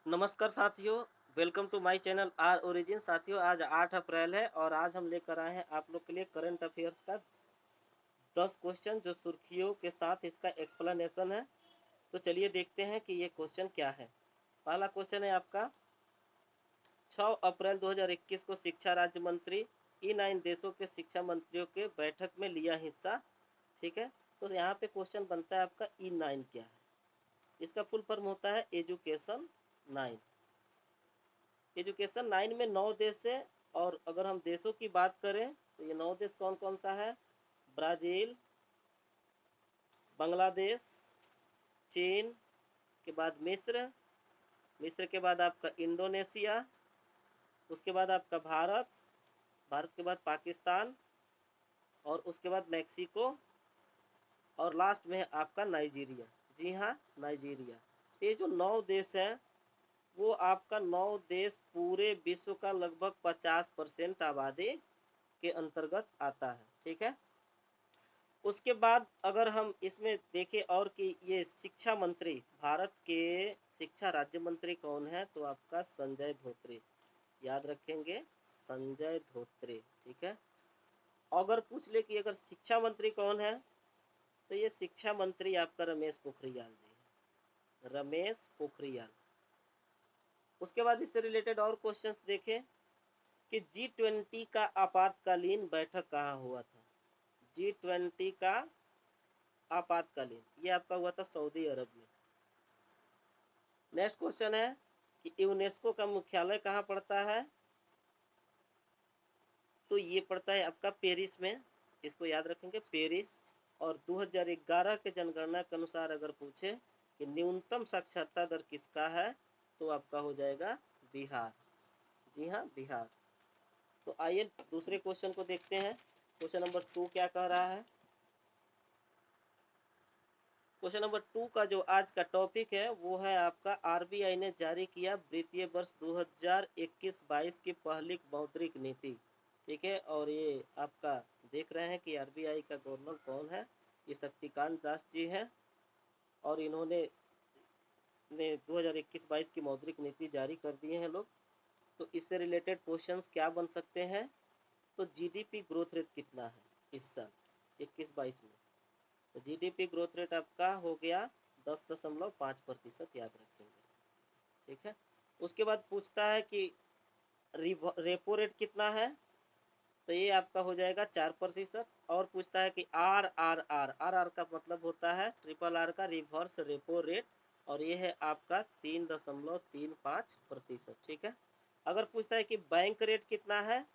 नमस्कार साथियों, welcome to my channel our origin. साथियों, आज 8 अप्रैल है और आज हम लेकर आए हैं आप लोग के लिए करंट अफेयर्स का 10 क्वेश्चन जो सुर्खियों के साथ इसका एक्सप्लेनेशन है। तो चलिए देखते हैं कि ये क्वेश्चन क्या है। पहला क्वेश्चन है आपका, 6 अप्रैल 2021 को शिक्षा राज्य मंत्री E9 देशों के शिक्षा मंत्रियों के बैठक में लिया हिस्सा। ठीक है, तो यहाँ पे क्वेश्चन बनता है आपका E9 क्या है। इसका फुल फॉर्म होता है एजुकेशन 9। एजुकेशन 9 में 9 देश है और अगर हम देशों की बात करें तो ये 9 देश कौन कौन सा है? ब्राज़ील, बांग्लादेश, चीन के बाद मिस्र, मिस्र के बाद आपका इंडोनेशिया, उसके बाद आपका भारत, भारत के बाद पाकिस्तान और उसके बाद मैक्सिको और लास्ट में है आपका नाइजीरिया। जी हाँ, नाइजीरिया। ये जो 9 देश है वो आपका 9 देश पूरे विश्व का लगभग 50% आबादी के अंतर्गत आता है। ठीक है, उसके बाद अगर हम इसमें देखें और कि ये शिक्षा मंत्री, भारत के शिक्षा राज्य मंत्री कौन है, तो आपका संजय धोत्रे। याद रखेंगे, संजय धोत्रे। ठीक है, अगर पूछ ले कि अगर शिक्षा मंत्री कौन है तो ये शिक्षा मंत्री आपका रमेश पोखरियाल जी है, रमेश पोखरियाल। उसके बाद इससे रिलेटेड और क्वेश्चंस देखें कि G20 का आपातकालीन बैठक कहाँ हुआ था। G20 का आपातकालीन ये आपका हुआ था सऊदी अरब में। नेक्स्ट क्वेश्चन है कि यूनेस्को का मुख्यालय कहाँ पड़ता है, तो ये पड़ता है आपका पेरिस में। इसको याद रखेंगे, पेरिस। और 2011 के जनगणना के अनुसार अगर पूछे कि न्यूनतम साक्षरता दर किसका है तो आपका हो जाएगा बिहार। जी हाँ, बिहार। तो आइए दूसरे क्वेश्चन को देखते हैं। क्वेश्चन नंबर 2 क्या कह रहा है। क्वेश्चन नंबर 2 का जो आज का टॉपिक है वो है आपका, आरबीआई ने जारी किया वित्तीय वर्ष 2021-22 की पहली मौद्रिक नीति। ठीक है, और ये आपका देख रहे हैं कि आरबीआई का गवर्नर कौन है, ये शक्तिकांत दास जी हैं और इन्होंने 2021-22 की मौद्रिक नीति जारी कर दिए हैं लोग। तो इससे रिलेटेड क्वेश्चंस क्या बन सकते हैं, तो जीडीपी ग्रोथ रेट कितना है इस साल 21-22 में। तो जीडीपी ग्रोथ रेट आपका हो गया 10.5%, याद रखेंगे। ठीक है, उसके बाद पूछता है कि रेपो रेट कितना है, तो ये आपका हो जाएगा 4%। और पूछता है कि आर का मतलब होता है ट्रिपल आर का रिवर्स रेपो रेट, और ये है आपका 3.35%। ठीक है, अगर पूछता है कि बैंक रेट कितना है,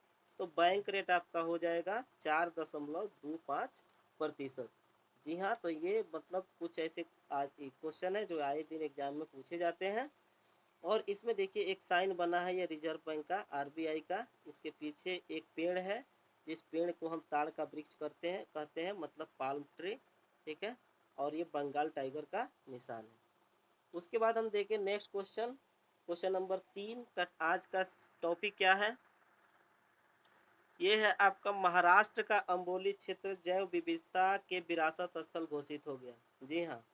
तो बैंक रेट आपका हो जाएगा 4.25%। जी हाँ, तो ये मतलब कुछ ऐसे क्वेश्चन है जो आए दिन एग्जाम में पूछे जाते हैं। और इसमें देखिए एक साइन बना है, ये रिजर्व बैंक का, आरबीआई का। इसके पीछे एक पेड़ है, जिस पेड़ को हम ताड़ का वृक्ष कहते हैं, मतलब पाल्म ट्री। ठीक है, और ये बंगाल टाइगर का निशान है। उसके बाद हम देखें नेक्स्ट क्वेश्चन। क्वेश्चन नंबर 3 का आज का टॉपिक क्या है, ये है आपका, महाराष्ट्र का अंबोली क्षेत्र जैव विविधता के विरासत स्थल घोषित हो गया। जी हाँ,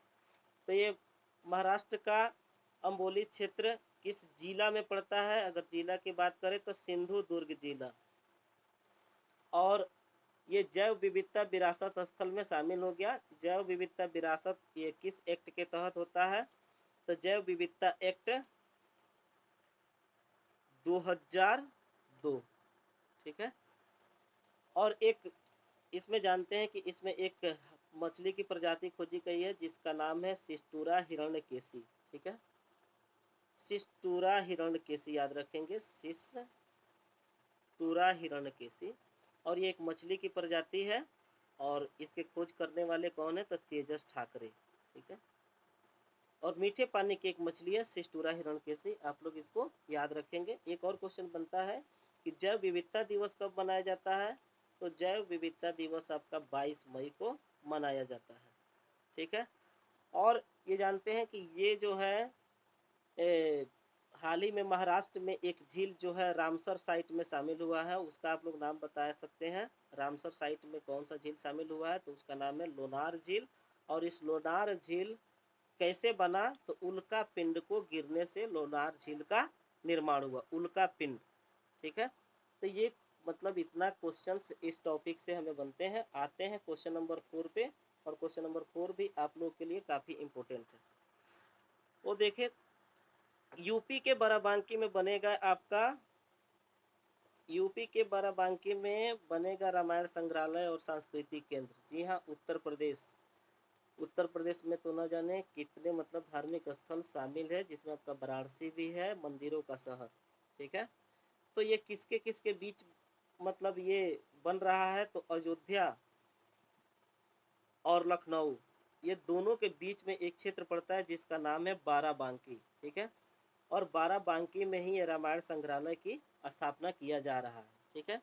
तो ये महाराष्ट्र का अंबोली क्षेत्र किस जिला में पड़ता है, अगर जिला की बात करें तो सिंधु दुर्ग जिला। और ये जैव विविधता विरासत स्थल में शामिल हो गया। जैव विविधता विरासत ये किस एक्ट के तहत होता है, तो जैव विविधता एक्ट 2002। ठीक है, और एक इसमें जानते हैं कि इसमें एक मछली की प्रजाति खोजी गई है जिसका नाम है सिस्टूरा हिरण्यकेशी। ठीक है, सिस्टूरा हिरण्यकेशी, याद रखेंगे, सिस्टूरा हिरण्यकेशी। और ये एक मछली की प्रजाति है और इसके खोज करने वाले कौन है, तो तेजस ठाकरे। ठीक है, और मीठे पानी की एक मछली है सिस्टूरा हिरण्यकेशी, आप लोग इसको याद रखेंगे। एक और क्वेश्चन बनता है कि जैव विविधता दिवस कब मनाया जाता है, तो जैव विविधता दिवस आपका 22 मई को मनाया जाता है। ठीक है, और ये जानते हैं कि ये जो है हाल ही में महाराष्ट्र में एक झील जो है रामसर साइट में शामिल हुआ है, उसका आप लोग नाम बता सकते हैं। रामसर साइट में कौन सा झील शामिल हुआ है, तो उसका नाम है लोनार झील। और इस लोनार झील कैसे बना, तो उल्का पिंड को गिरने से लोनार झील का निर्माण हुआ, उल्का पिंड। ठीक है, तो ये मतलब इतना क्वेश्चंस इस टॉपिक से हमें बनते हैं। आते हैं क्वेश्चन नंबर 4 पे, और क्वेश्चन नंबर 4 भी आप लोग के लिए काफी इंपॉर्टेंट है। वो देखे, यूपी के बाराबांकी में बनेगा आपका, यूपी के बाराबांकी में बनेगा रामायण संग्रहालय और सांस्कृतिक केंद्र। जी हाँ, उत्तर प्रदेश। उत्तर प्रदेश में तो न जाने कितने मतलब धार्मिक स्थल शामिल है, जिसमें आपका वाराणसी भी है, मंदिरों का शहर। ठीक है, तो ये किसके किसके बीच मतलब ये बन रहा है, तो अयोध्या और लखनऊ, ये दोनों के बीच में एक क्षेत्र पड़ता है जिसका नाम है बाराबांकी। ठीक है, और बाराबांकी में ही रामायण संग्रहालय की स्थापना किया जा रहा है। ठीक है,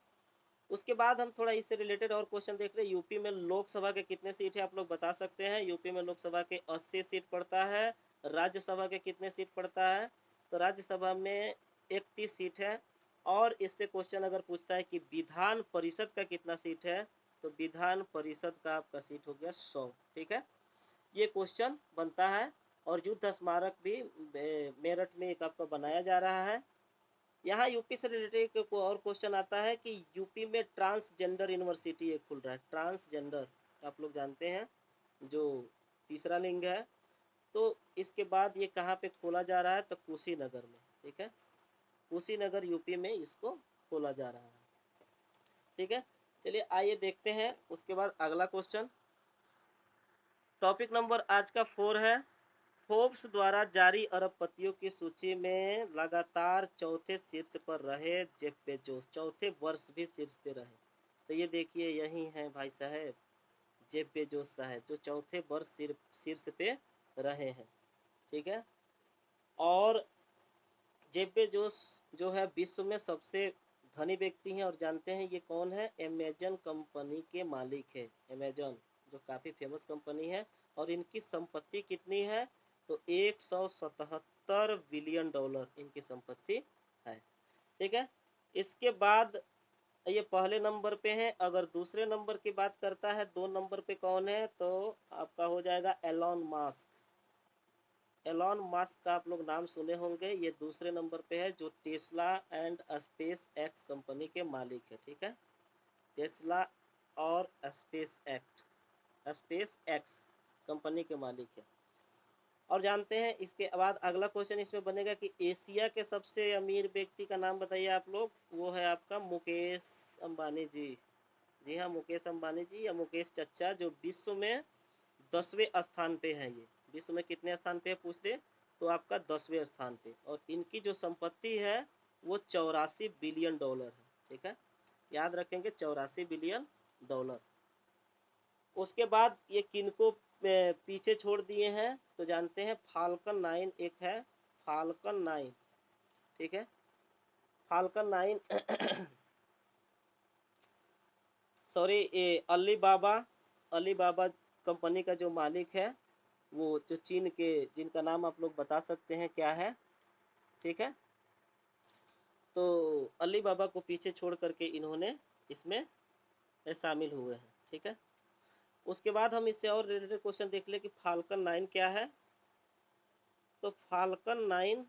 उसके बाद हम थोड़ा इससे रिलेटेड और क्वेश्चन देख रहे हैं। यूपी में लोकसभा के कितने सीट है, आप लोग बता सकते हैं। यूपी में लोकसभा के 80 सीट पड़ता है। राज्यसभा के कितने सीट पड़ता है, तो राज्यसभा में 31 सीट है। और इससे क्वेश्चन अगर पूछता है कि विधान परिषद का कितना सीट है, तो विधान परिषद का आपका सीट हो गया 100। ठीक है, ये क्वेश्चन बनता है। और युद्ध स्मारक भी मेरठ में एक आपका बनाया जा रहा है। यहाँ यूपी से रिलेटेड एक और क्वेश्चन आता है कि यूपी में ट्रांसजेंडर यूनिवर्सिटी एक खुल रहा है। ट्रांसजेंडर आप लोग जानते हैं, जो तीसरा लिंग है। तो इसके बाद ये कहाँ पे खोला जा रहा है, तो कुशीनगर में। ठीक है, कुशीनगर यूपी में इसको खोला जा रहा है। ठीक है, चलिए आइए देखते हैं उसके बाद अगला क्वेश्चन। टॉपिक नंबर आज का 4 है, फोर्ब्स द्वारा जारी अरबपतियों की सूची में लगातार चौथे शीर्ष पर रहे जेफ बेजोस। चौथे वर्ष भी शीर्ष पे रहे, तो ये देखिए यही है भाई साहब, जेफ बेजोस साहब, जो चौथे वर्ष शीर्ष पे रहे हैं। ठीक है, और जेफ बेजोस जो है विश्व में सबसे धनी व्यक्ति हैं। और जानते हैं ये कौन है, अमेजन कंपनी के मालिक है। अमेजन जो काफ़ी फेमस कंपनी है, और इनकी संपत्ति कितनी है, तो 177 बिलियन डॉलर इनकी संपत्ति है। ठीक है, इसके बाद ये पहले नंबर पे है। अगर दूसरे नंबर की बात करता है, 2 नंबर पे कौन है, तो आपका हो जाएगा एलॉन मास्क। एलॉन मास्क का आप लोग नाम सुने होंगे, ये दूसरे नंबर पे है, जो Tesla and space x company के मालिक है। ठीक है, टेस्ला और स्पेस एक्स कंपनी के मालिक है। और जानते हैं इसके बाद अगला क्वेश्चन इसमें बनेगा कि एशिया के सबसे अमीर व्यक्ति का नाम बताइए आप लोग। वो है आपका मुकेश अंबानी जी। जी हाँ, मुकेश अंबानी जी या मुकेश चच्चा, जो विश्व में 10वें स्थान पे है। ये विश्व में कितने स्थान पे है पूछ दे, तो आपका 10वें स्थान पे। और इनकी जो संपत्ति है वो 84 बिलियन डॉलर है। ठीक है, याद रखेंगे 84 बिलियन डॉलर। उसके बाद ये किनको पीछे छोड़ दिए हैं, तो जानते हैं फाल्कन 9 एक है, फाल्कन 9। ठीक है, फाल्कन 9 सॉरी, ये अलीबाबा कंपनी का जो मालिक है, वो जो चीन के, जिनका नाम आप लोग बता सकते हैं क्या है। ठीक है, तो अलीबाबा को पीछे छोड़ करके इन्होंने इसमें शामिल हुए हैं। ठीक है, उसके बाद हम इससे और रिलेटेड क्वेश्चन देख ले कि फाल्कन 9 क्या है। तो फाल्कन 9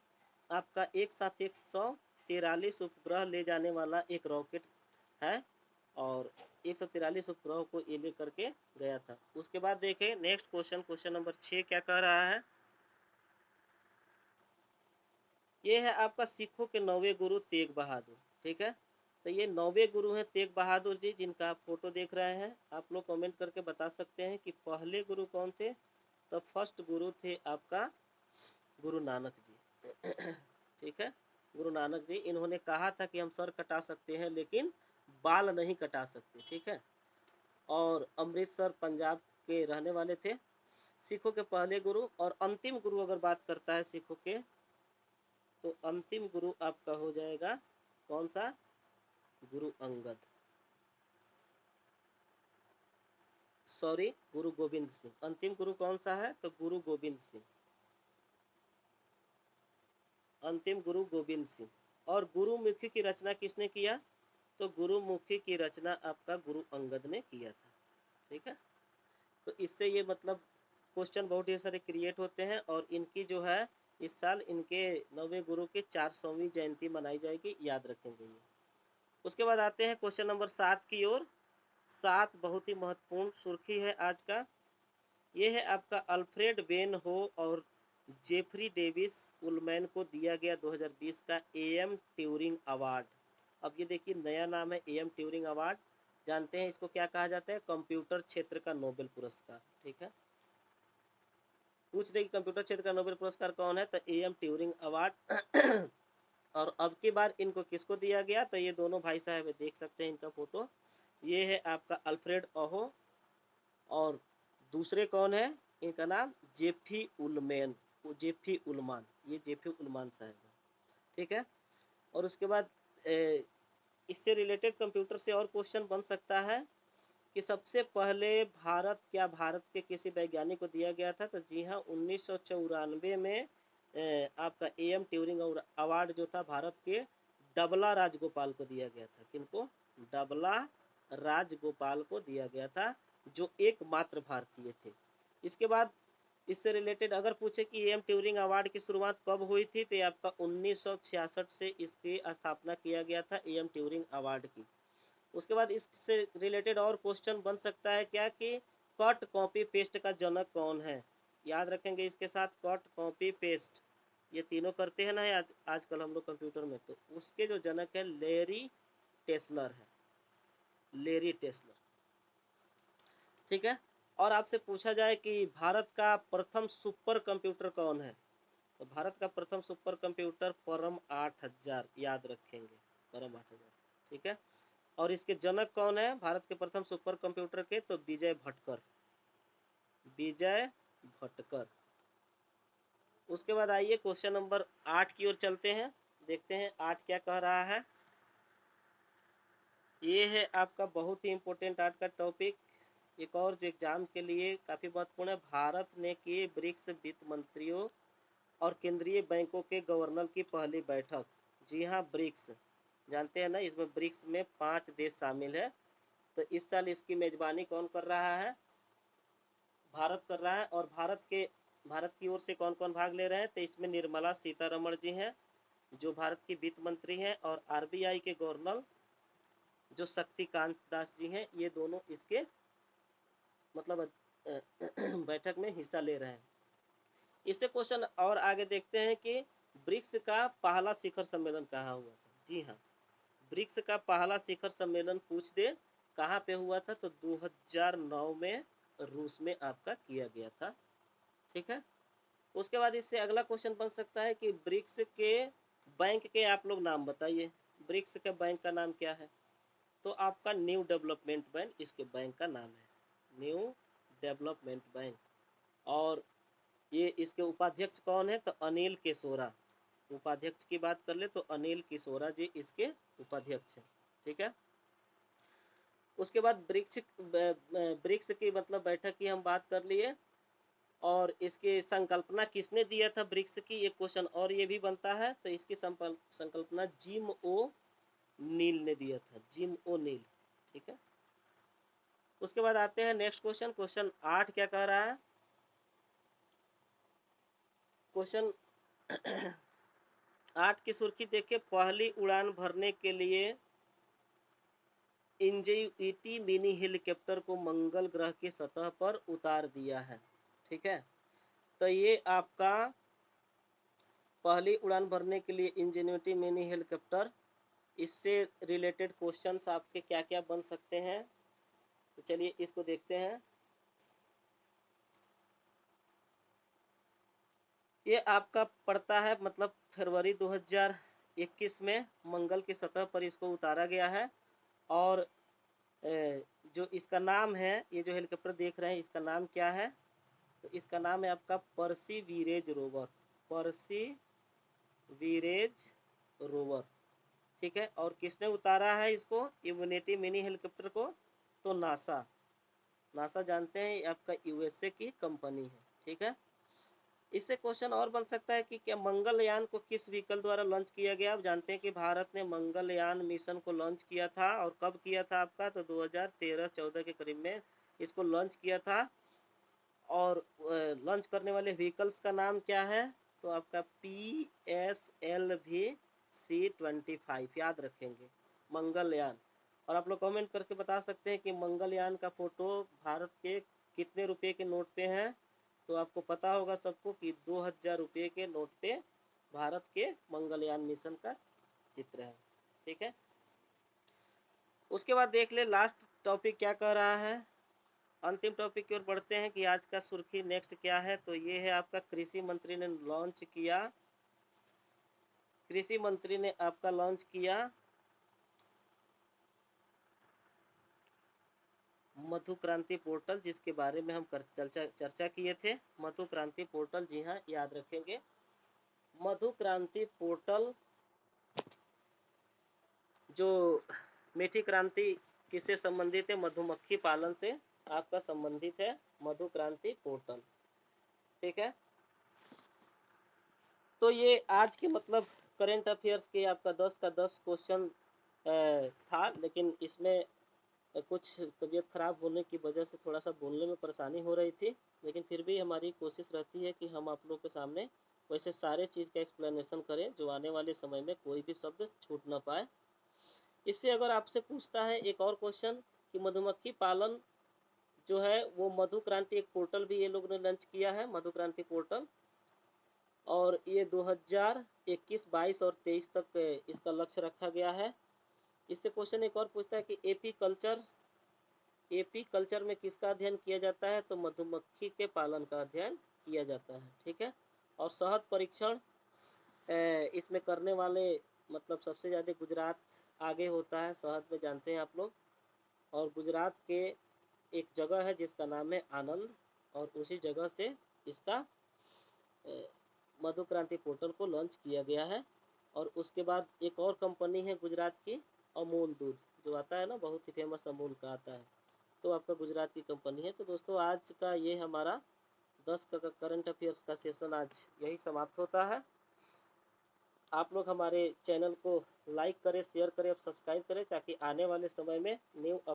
आपका एक साथ 143 उपग्रह ले जाने वाला एक रॉकेट है, और 143 उपग्रहों को ये ले करके गया था। उसके बाद देखें नेक्स्ट क्वेश्चन, क्वेश्चन नंबर 6 क्या कह रहा है। ये है आपका सिखों के 9वें गुरु तेग बहादुर। ठीक है, तो ये 9वें गुरु हैं तेग बहादुर जी, जिनका आप फोटो देख रहे हैं। आप लोग कमेंट करके बता सकते हैं कि पहले गुरु कौन थे। तो फर्स्ट गुरु थे आपका गुरु नानक जी। ठीक है, गुरु नानक जी, इन्होंने कहा था कि हम सर कटा सकते हैं लेकिन बाल नहीं कटा सकते। ठीक है, और अमृतसर पंजाब के रहने वाले थे। सिखों के पहले गुरु। और अंतिम गुरु अगर बात करता है सिखों के, तो अंतिम गुरु आपका हो जाएगा कौन सा, गुरु अंगद, सॉरी गुरु गोविंद सिंह। अंतिम गुरु कौन सा है, तो गुरु गोविंद सिंह, अंतिम गुरु गोविंद सिंह। और गुरुमुखी की रचना किसने किया, तो गुरुमुखी की रचना आपका गुरु अंगद ने किया था। ठीक है, तो इससे ये मतलब क्वेश्चन बहुत ही सारे क्रिएट होते हैं और इनकी जो है इस साल इनके नवे गुरु की 400वीं जयंती मनाई जाएगी, याद रखेंगे ये। उसके बाद आते हैं क्वेश्चन नंबर 7 की ओर। 7 बहुत ही महत्वपूर्ण सुर्खी है आज का। ये है आपका अल्फ्रेड बेन हो और जेफरी डेविस उलमैन को दिया गया 2020 का एएम ट्यूरिंग अवार्ड। अब ये देखिए नया नाम है एएम ट्यूरिंग अवार्ड। जानते हैं इसको क्या कहा जाता है? कंप्यूटर क्षेत्र का नोबेल पुरस्कार। ठीक है, पूछ रहे कि कंप्यूटर क्षेत्र का नोबेल पुरस्कार कौन है, तो एएम ट्यूरिंग अवार्ड। और अब की बार इनको किसको दिया गया, तो ये दोनों भाई साहब देख सकते हैं इनका फोटो। ये है आपका अल्फ्रेड ओहो और दूसरे कौन है, इनका नाम जेफी उलमैन, जेफी उलमान, ये जेफी उलमान साहब है। ठीक है, और उसके बाद इससे रिलेटेड कंप्यूटर से और क्वेश्चन बन सकता है कि सबसे पहले क्या भारत के किसी वैज्ञानिक को दिया गया था, तो जी हाँ 1994 में आपका एएम ट्यूरिंग अवार्ड जो था भारत के डबला राजगोपाल को दिया गया था। किनको? डबला राजगोपाल को दिया गया था, जो एकमात्र भारतीय थे। इसके बाद इससे रिलेटेड अगर पूछे कि एएम ट्यूरिंग अवार्ड की शुरुआत कब हुई थी, तो आपका 1966 से इसकी स्थापना किया गया था एएम ट्यूरिंग अवार्ड की। उसके बाद इससे रिलेटेड और क्वेश्चन बन सकता है क्या कि कट कॉपी पेस्ट का जनक कौन है। याद रखेंगे इसके साथ, कट कॉपी पेस्ट ये तीनों करते हैं ना आजकल हम लोग कंप्यूटर में, तो उसके जो जनक है लेरी टेस्लर है, लेरी टेस्लर। ठीक है, और आपसे पूछा जाए कि भारत का प्रथम सुपर कंप्यूटर कौन है, तो भारत का प्रथम सुपर कंप्यूटर परम 8000, याद रखेंगे परम 8000। ठीक है, और इसके जनक कौन है भारत के प्रथम सुपर कंप्यूटर के, तो विजय भटकर, विजय भटकर। उसके बाद आइए क्वेश्चन नंबर 8 की ओर चलते हैं, देखते हैं 8 क्या कह रहा है। ये है आपका बहुत ही इंपॉर्टेंट आज का टॉपिक, एक और जो एग्जाम के लिए काफी महत्वपूर्ण है। भारत ने किए ब्रिक्स वित्त मंत्रियों और केंद्रीय बैंकों के गवर्नर की पहली बैठक। जी हाँ, ब्रिक्स जानते हैं ना, इसमें ब्रिक्स में 5 देश शामिल है। तो इस साल इसकी मेजबानी कौन कर रहा है? भारत कर रहा है। और भारत की ओर से कौन कौन भाग ले रहे हैं, तो इसमें निर्मला सीतारमण जी हैं जो भारत की वित्त मंत्री हैं, और आरबीआई के गवर्नर जो शक्तिकांत दास जी हैं, ये दोनों इसके मतलब बैठक में हिस्सा ले रहे हैं। इससे क्वेश्चन और आगे देखते हैं कि ब्रिक्स का पहला शिखर सम्मेलन कहाँ हुआ था। जी हाँ, ब्रिक्स का पहला शिखर सम्मेलन पूछ दे कहाँ पे हुआ था, तो 2009 में रूस में आपका किया गया था। ठीक है, उसके बाद इससे अगला क्वेश्चन बन सकता है कि ब्रिक्स के बैंक के आप लोग नाम बताइए। ब्रिक्स के बैंक का नाम क्या है, तो आपका न्यू डेवलपमेंट बैंक इसके बैंक का नाम है, न्यू डेवलपमेंट बैंक। और ये इसके उपाध्यक्ष कौन है, तो अनिल केशोरा। उपाध्यक्ष की बात कर ले तो अनिल किशोरा जी इसके उपाध्यक्ष हैं। ठीक है, उसके बाद ब्रिक्स की मतलब बैठक की हम बात कर लिए, और इसकी संकल्पना किसने दिया था ब्रिक्स की, ये क्वेश्चन और ये भी बनता है। तो इसकी संकल्पना जिम ओ नील ने दिया था, जिम ओ नील। ठीक है, उसके बाद आते हैं नेक्स्ट क्वेश्चन। क्वेश्चन 8 क्या कह रहा है, क्वेश्चन 8 की सुर्खी देखिए, पहली उड़ान भरने के लिए इंजेयूटी मिनी हेलीकॉप्टर को मंगल ग्रह की सतह पर उतार दिया है। ठीक है, तो ये आपका पहली उड़ान भरने के लिए इंजेन्यूटी मिनी हेलीकॉप्टर, इससे रिलेटेड क्वेश्चंस आपके क्या क्या बन सकते हैं, तो चलिए इसको देखते हैं। ये आपका पड़ता है मतलब फरवरी 2021 में मंगल की सतह पर इसको उतारा गया है। और जो इसका नाम है, ये जो हेलीकॉप्टर देख रहे हैं इसका नाम क्या है, तो इसका नाम है आपका परसीवीरेज रोवर, परसीवीरेज रोवर। ठीक है, और किसने उतारा है इसको, इम्यूनिटी मिनी हेलीकॉप्टर को, तो नासा। नासा जानते हैं आपका यूएसए की कंपनी है। ठीक है, इससे क्वेश्चन और बन सकता है कि क्या मंगलयान को किस व्हीकल द्वारा लॉन्च किया गया। आप जानते हैं कि भारत ने मंगलयान मिशन को लॉन्च किया था, और कब किया था आपका, तो 2013-14 के करीब में इसको लॉन्च किया था। और लॉन्च करने वाले व्हीकल्स का नाम क्या है? तो आपका PSLV-C25 याद रखेंगे, मंगलयान। और आप लोग कमेंट करके बता सकते हैं कि मंगलयान का फोटो भारत के कितने रुपए के नोट पे है। तो आपको पता होगा सबको कि 2000 रुपये के नोट पे भारत के मंगलयान मिशन का चित्र है। ठीक है, उसके बाद देख ले लास्ट टॉपिक क्या कह रहा है। अंतिम टॉपिक की ओर बढ़ते हैं कि आज का सुर्खी नेक्स्ट क्या है। तो ये है आपका कृषि मंत्री ने लॉन्च किया, कृषि मंत्री ने आपका लॉन्च किया मधु क्रांति पोर्टल, जिसके बारे में हम चर्चा किए थे। मधु क्रांति पोर्टल, जी हाँ याद रखेंगे, मधु क्रांति पोर्टल जो मीठी क्रांति किससे संबंधित है? मधुमक्खी पालन से आपका संबंधित है मधु क्रांति पोर्टल। ठीक है, तो ये आज के मतलब करेंट अफेयर्स के आपका 10 का 10 क्वेश्चन था, लेकिन इसमें कुछ तबीयत खराब होने की वजह से थोड़ा सा बोलने में परेशानी हो रही थी, लेकिन फिर भी हमारी कोशिश रहती है कि हम आप लोग के सामने वैसे सारे चीज़ का एक्सप्लेनेशन करें जो आने वाले समय में कोई भी शब्द छूट ना पाए। इससे अगर आपसे पूछता है एक और क्वेश्चन कि मधुमक्खी पालन जो है वो मधु क्रांति एक पोर्टल भी ये लोग ने लॉन्च किया है, मधु क्रांति पोर्टल, और ये 2021, 22 और 23 तक इसका लक्ष्य रखा गया है। इससे क्वेश्चन एक और पूछता है कि एपी कल्चर में किसका अध्ययन किया जाता है? तो मधुमक्खी के पालन का अध्ययन किया जाता है। ठीक है, और शहद परीक्षण इसमें करने वाले मतलब सबसे ज़्यादा गुजरात आगे होता है शहद में, जानते हैं आप लोग। और गुजरात के एक जगह है जिसका नाम है आनंद, और उसी जगह से इसका मधु क्रांति पोर्टल को लॉन्च किया गया है। और उसके बाद एक और कंपनी है गुजरात की, अमूल दूध जो आता है ना, बहुत ही फेमस अमूल का आता है, तो आपका गुजरात की कंपनी है। तो दोस्तों आज का ये हमारा 10 का करंट अफेयर्स का सेशन आज यही समाप्त होता है। आप लोग हमारे चैनल को लाइक करें, शेयर करें और सब्सक्राइब करें ताकि आने वाले समय में न्यू